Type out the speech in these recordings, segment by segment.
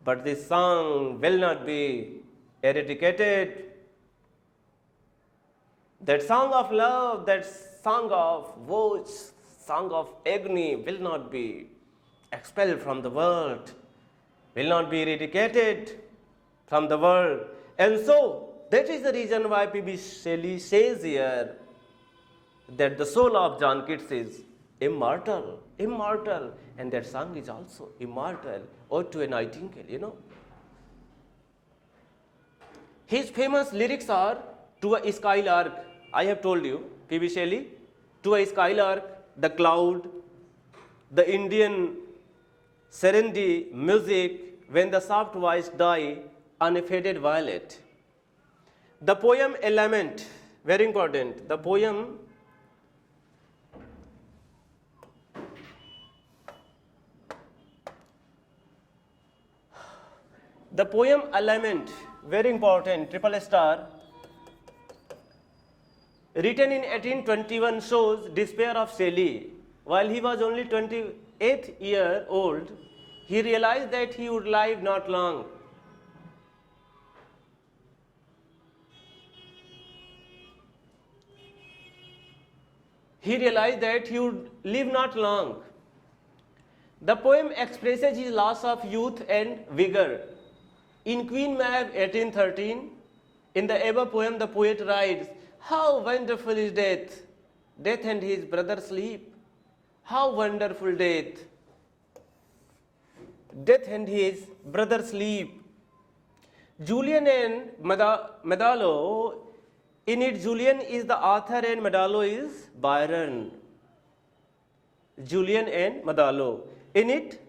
but this song will not be eradicated. That song of love, that song of voice, song of agony will not be expelled from the world, will not be eradicated from the world. And so, that is the reason why P.B. Shelley says here that the soul of John Keats is immortal, immortal, and that song is also immortal. Ode to a Nightingale, you know. His famous lyrics are To a Skylark, I have told you, P.B. Shelley, To a Skylark, The Cloud, the Indian serenity music, When the Soft Voice Die, On a Faded Violet. The poem A Lament, very important, the poem A Lament, very important, triple star, written in 1821, shows despair of Shelley. While he was only 28 years old, he realized that he would live not long. He realized that he would live not long. The poem expresses his loss of youth and vigor. In Queen Mab 1813, in the above poem, the poet writes, "How wonderful is death! Death and his brother sleep. How wonderful death! Death and his brother sleep." Julian and Medardo, in it Julian is the author and Medardo is Byron. Julian and Medardo. In it,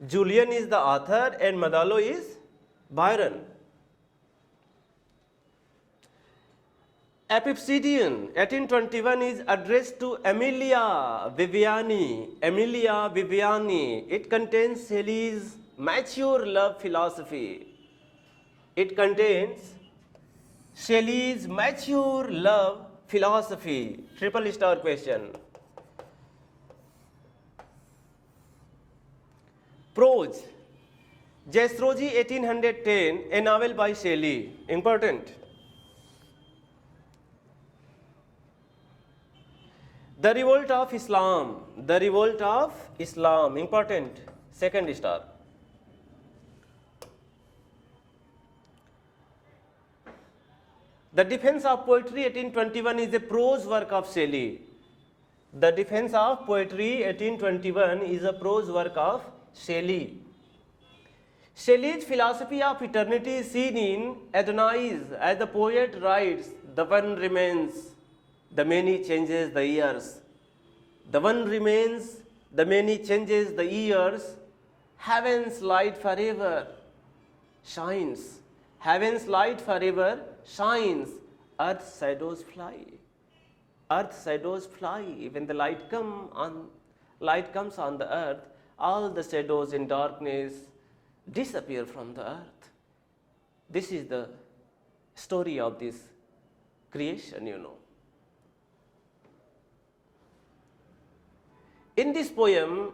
Julian is the author and Medardo is Byron. Epipsydion 1821 is addressed to Emilia Viviani. Emilia Viviani. It contains Shelley's mature love philosophy. It contains Shelley's mature love philosophy. Triple star question. Prose. Jastroji 1810, a novel by Shelley. Important. The Revolt of Islam. The Revolt of Islam. Important. Second star. The Defense of Poetry 1821 is a prose work of Shelley. The Defense of Poetry 1821 is a prose work of Shelley. Shelley's philosophy of eternity is seen in Adonais, as the poet writes, "The one remains, the many changes the years. The one remains, the many changes the years. Heaven's light forever shines. Heaven's light forever shines. Earth's shadows fly. Earth's shadows fly. When the light comes on the earth, all the shadows in darkness disappear from the earth." This is the story of this creation, you know. In this poem,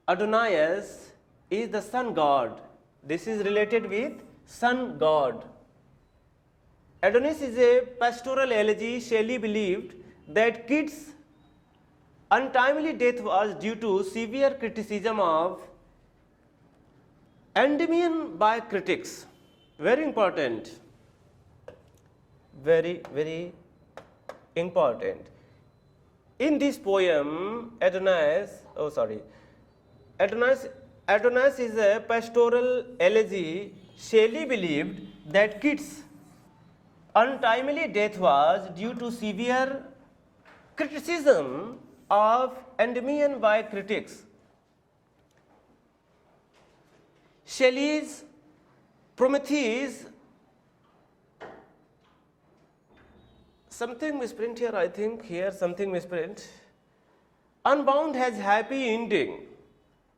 Adonais is the sun god. This is related with sun god. Adonis is a pastoral elegy. Shelley believed that Keats' untimely death was due to severe criticism of Endymion by critics. Very important. Very, very important. In this poem, Adonais is a pastoral elegy. Shelley believed that Keats' untimely death was due to severe criticism of Endymion by critics. Shelley's Prometheus, something misprint here, I think, here something misprint. Unbound has happy ending.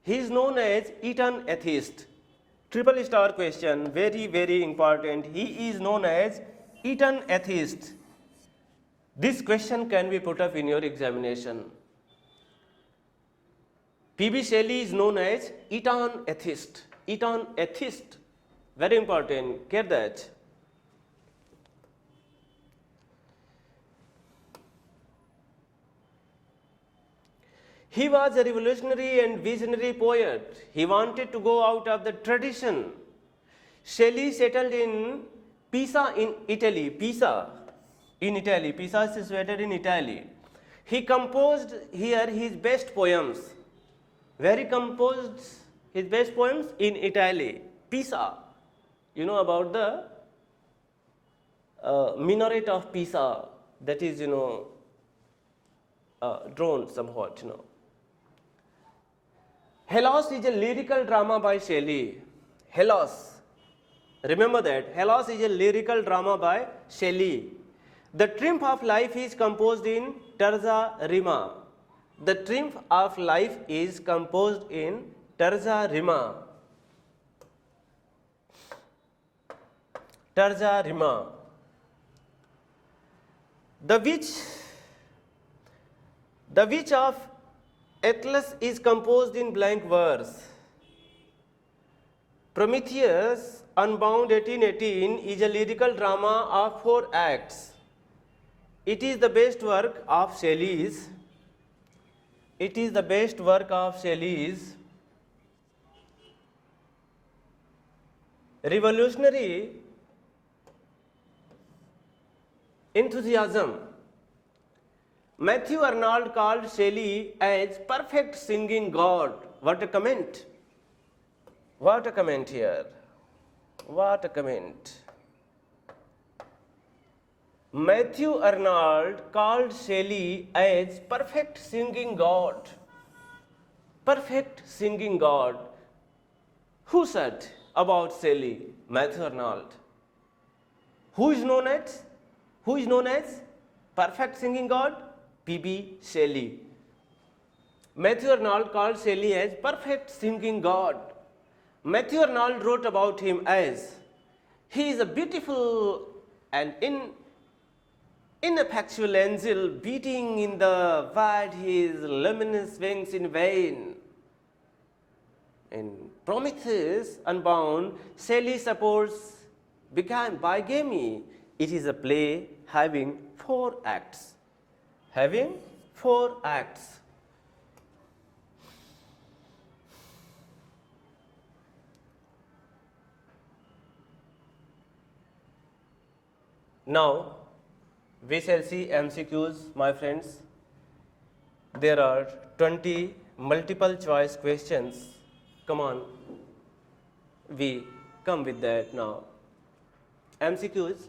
He is known as Eton atheist. Triple star question, very, very important. He is known as Eton atheist. This question can be put up in your examination. P.B. Shelley is known as Eton atheist. Eton atheist Very important, get that. He was a revolutionary and visionary poet. He wanted to go out of the tradition. Shelley settled in Pisa in Italy. Pisa is situated in Italy. He composed here his best poems. Where he composed his best poems? In Italy. Pisa. You know about the minaret of Pisa. That is, drawn somewhat, Hellas is a lyrical drama by Shelley. Hellas. Remember that. Hellas is a lyrical drama by Shelley. The Triumph of Life is composed in terza rima. The Triumph of Life is composed in terza rima. Terza rima. The Witch of Atlas is composed in blank verse. Prometheus, Unbound 1818 is a lyrical drama of 4 acts. It is the best work of Shelley's. Revolutionary enthusiasm. Matthew Arnold called Shelley as perfect singing god. What a comment. What a comment here. What a comment. Matthew Arnold called Shelley as perfect singing god. Perfect singing god. Who said about Shelley? Matthew Arnold. Who is known as perfect singing god? P.B. Shelley. Matthew Arnold called Shelley as perfect singing god. Matthew Arnold wrote about him as, he is a beautiful and ineffectual angel beating in the wide his luminous wings in vain. In Prometheus Unbound, Shelley supports bigamy. It is a play having 4 acts. Now, we shall see MCQs, my friends. There are 20 multiple choice questions. Come on, we come with that now. MCQs.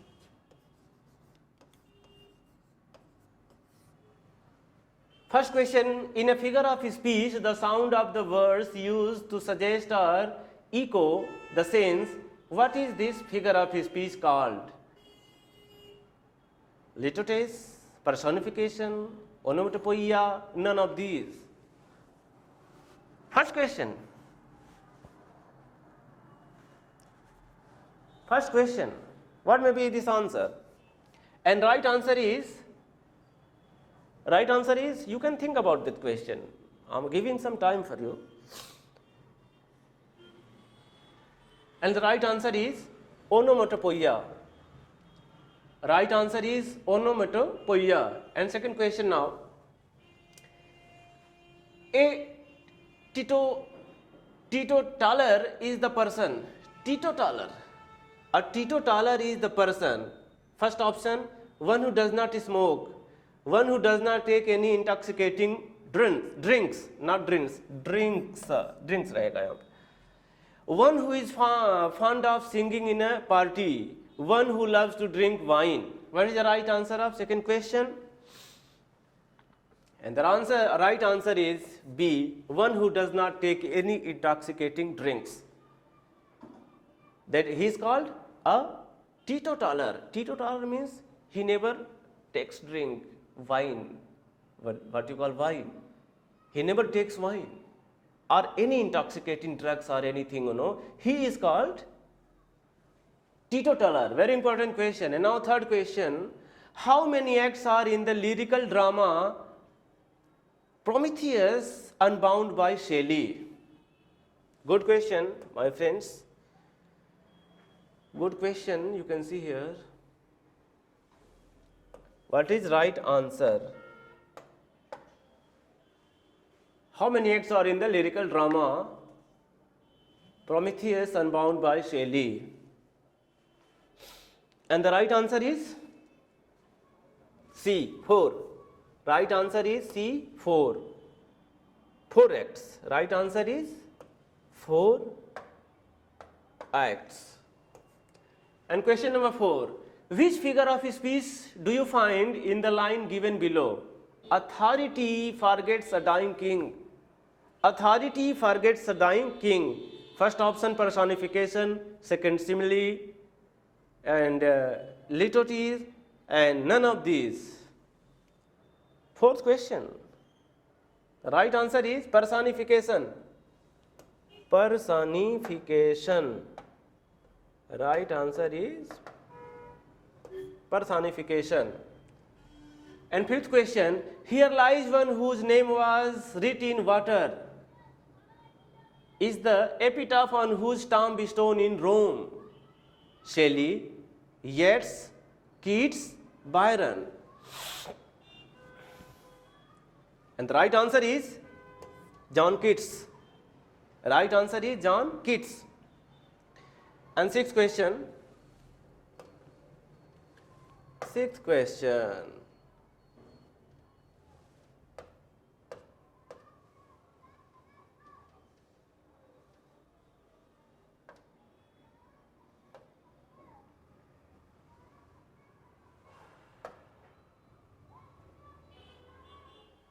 First question, in a figure of speech, the sound of the words used to suggest or echo the sense, what is this figure of speech called? Litotes, personification, onomatopoeia, none of these. First question, what may be this answer? And right answer is, you can think about that question. I am giving some time for you. And the right answer is onomatopoeia. Right answer is onomatopoeia. And second question now. A teetotaler is the person. Teetotaler. A teetotaler is the person. First option, one who does not smoke. One who does not take any intoxicating drinks. Rahega. One who is fond of singing in a party. One who loves to drink wine. What is the right answer of second question? And the right answer is B. One who does not take any intoxicating drinks. That he is called a teetotaler. Teetotaler means he never takes drink. Wine, what you call wine. He never takes wine or any intoxicating drugs or anything, He is called teetotaler. Very important question. And now third question, how many acts are in the lyrical drama Prometheus Unbound by Shelley? Good question, my friends. Good question, you can see here. What is right answer? How many acts are in the lyrical drama Prometheus Unbound by Shelley? And the right answer is C, 4. Right answer is C, 4. 4 acts. Right answer is 4 acts. And question number 4. Which figure of speech do you find in the line given below? Authority forgets a dying king. Authority forgets a dying king. First option personification, second simile, and litotes, and none of these. Fourth question. The right answer is personification. Personification. Right answer is personification. And fifth question. Here lies one whose name was written in water. Is the epitaph on whose tomb stone in Rome? Shelley, Yeats, Keats, Byron. And the right answer is John Keats. Right answer is John Keats. And sixth question. Sixth question.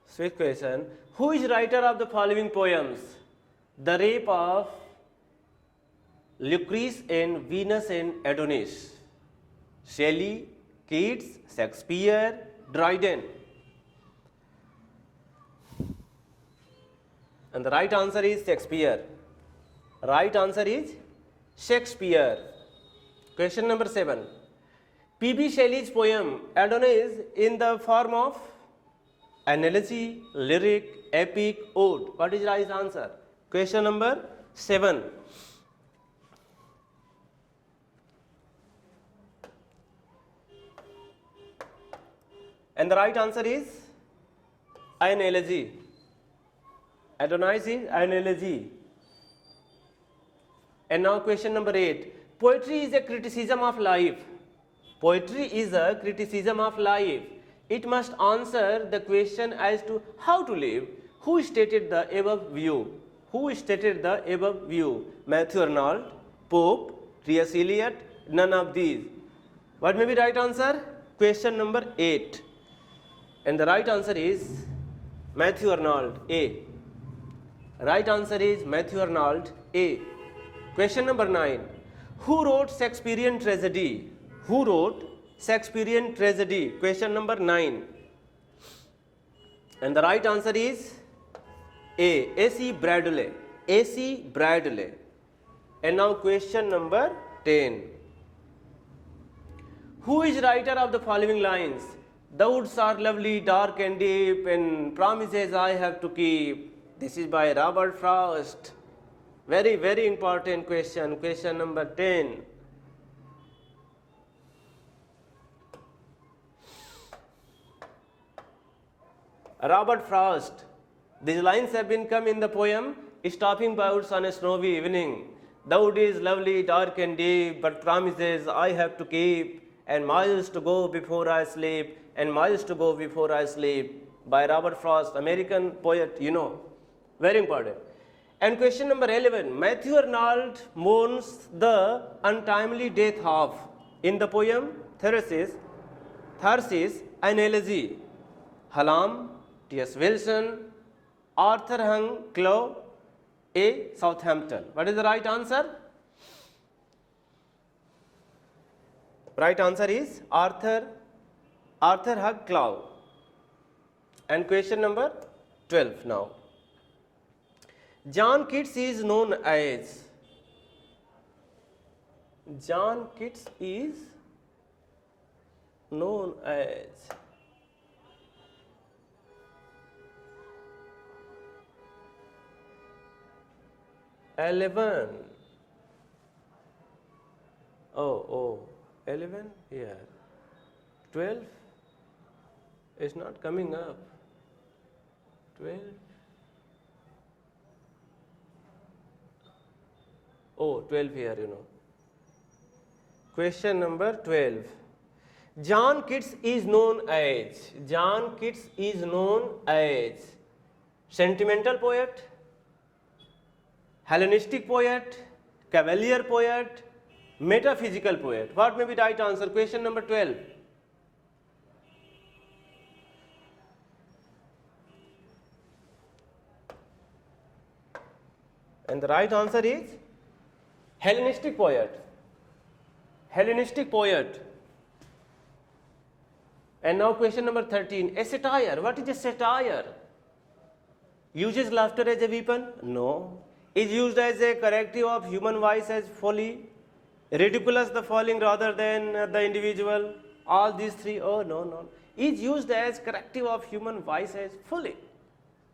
Sixth question. Who is writer of the following poems? The Rape of Lucrece and Venus and Adonis. Shelley, Keats, Shakespeare, Dryden. And the right answer is Shakespeare. Right answer is Shakespeare. Question number 7. P.B. Shelley's poem Adonis in the form of analogy, lyric, epic, ode. What is right answer? Question number 7. And the right answer is analogy. Adonis is analogy. And now question number 8. Poetry is a criticism of life. Poetry is a criticism of life. It must answer the question as to how to live. Who stated the above view? Who stated the above view? Matthew Arnold, Pope, T.S. Eliot, none of these. What may be right answer? Question number 8. And the right answer is Matthew Arnold, A. Right answer is Matthew Arnold, A. Question number 9. Who wrote Shakespearean tragedy? Who wrote Shakespearean tragedy? Question number 9. And the right answer is A. A.C. Bradley. A.C. Bradley. And now question number 10. Who is writer of the following lines? The woods are lovely, dark and deep, and promises I have to keep. This is by Robert Frost. Very, very important question. Question number 10. Robert Frost. These lines have been come in the poem Stopping by Woods on a Snowy Evening. The wood is lovely, dark and deep, but promises I have to keep, and miles to go before I sleep, and miles to go before I sleep. By Robert Frost, American poet, you know. Very important. And question number 11. Matthew Arnold mourns the untimely death of, in the poem Tharsis, an elegy. Hallam, T.S. Wilson, Arthur Hung Clough, A. Southampton. What is the right answer? Right answer is Arthur Hug Clough. And question number 12 now. John Keats is known as. John Keats is known as. Oh, 11 here. 12 is not coming up. 12. Oh, 12 here, you know. Question number 12. John Keats is known as sentimental poet, Hellenistic poet, cavalier poet, metaphysical poet. What may be right answer? Question number 12. And the right answer is Hellenistic poet. Hellenistic poet. And now question number 13. A satire. What is a satire? Uses laughter as a weapon? No. Is used as a corrective of human vice as folly? Ridiculous the falling rather than the individual? All these three? Oh, no. Is used as corrective of human vice as folly.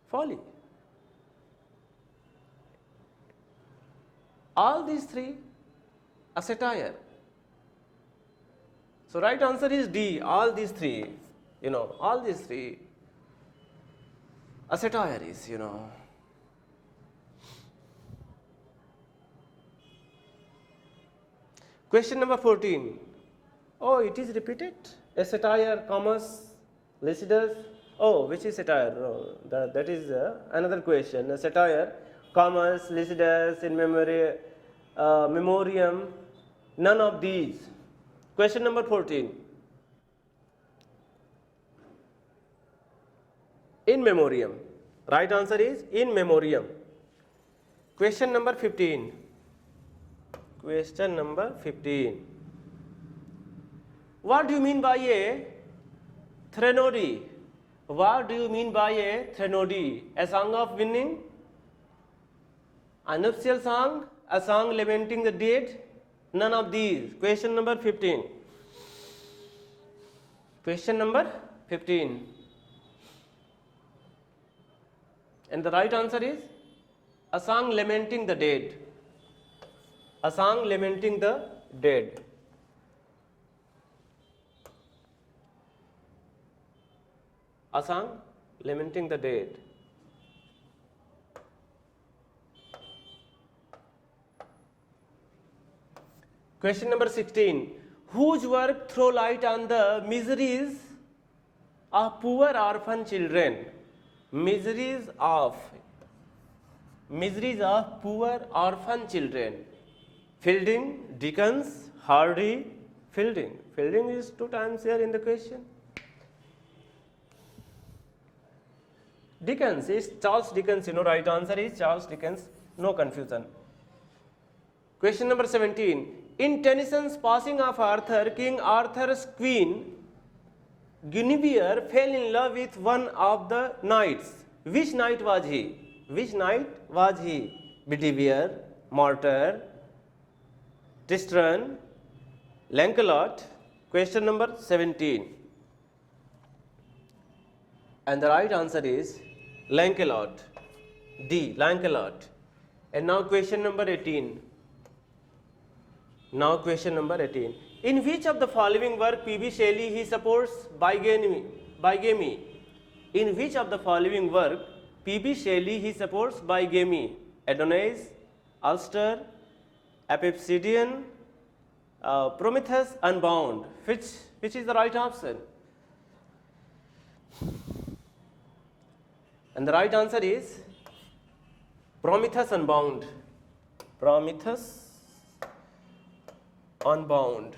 Folly. All these three, a satire. So right answer is D, all these three, all these three, a satire is, Question number 14. Oh, it is repeated. A satire, commas, Lycidas. Oh, which is satire? No, that is another question. A satire, commas, Lycidas, in memory, memoriam, none of these. Question number 14. In memoriam. Right answer is in memoriam. Question number 15. Question number 15. What do you mean by a threnody? What do you mean by a threnody? A song of winning? A nuptial song? A song lamenting the dead? None of these. Question number 15. Question number 15. And the right answer is a song lamenting the dead. A song lamenting the dead. A song lamenting the dead. Question number 16. Whose work throw light on the miseries of poor orphan children? Miseries of poor orphan children. Fielding, Dickens, Hardy, Fielding. Fielding is 2 times here in the question. Dickens is Charles Dickens, right answer is Charles Dickens, no confusion. Question number 17. In Tennyson's Passing of Arthur, King Arthur's queen Guinevere fell in love with one of the knights. Which knight was he? Which knight was he? Bedivere, Mortar, Tristram, Lancelot. Question number 17. And the right answer is Lancelot. D. Lancelot. And now question number 18. Now question number 18. In which of the following work P.B. Shelley he supports bigamy? In which of the following work P.B. Shelley he supports bigamy? Adonais, Ulster, Apipsedian, Prometheus Unbound. Which is the right option? And the right answer is Prometheus Unbound. Prometheus Unbound.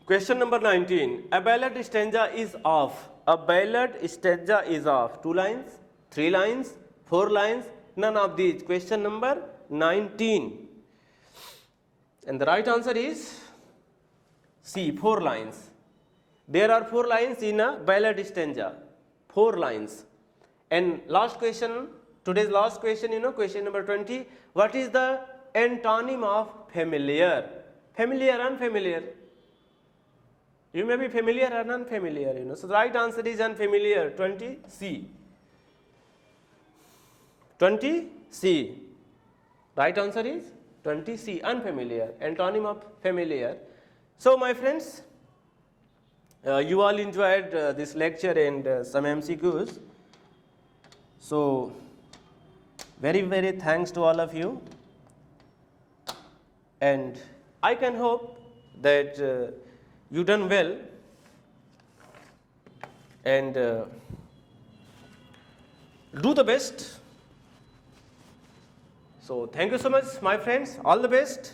Question number 19. A ballad stanza is of. A ballad stanza is of 2 lines, 3 lines, 4 lines, none of these. Question number 19. And the right answer is C, 4 lines. There are 4 lines in a ballad stanza. 4 lines. And last question, today's last question, question number 20. What is the antonym of familiar? Familiar, unfamiliar. You may be familiar or unfamiliar, So the right answer is unfamiliar, 20C. 20C. Right answer is 20C, unfamiliar, antonym of familiar. So my friends, you all enjoyed this lecture and some MCQs. So very thanks to all of you, and I can hope that you done well, and do the best. So thank you so much, my friends. All the best.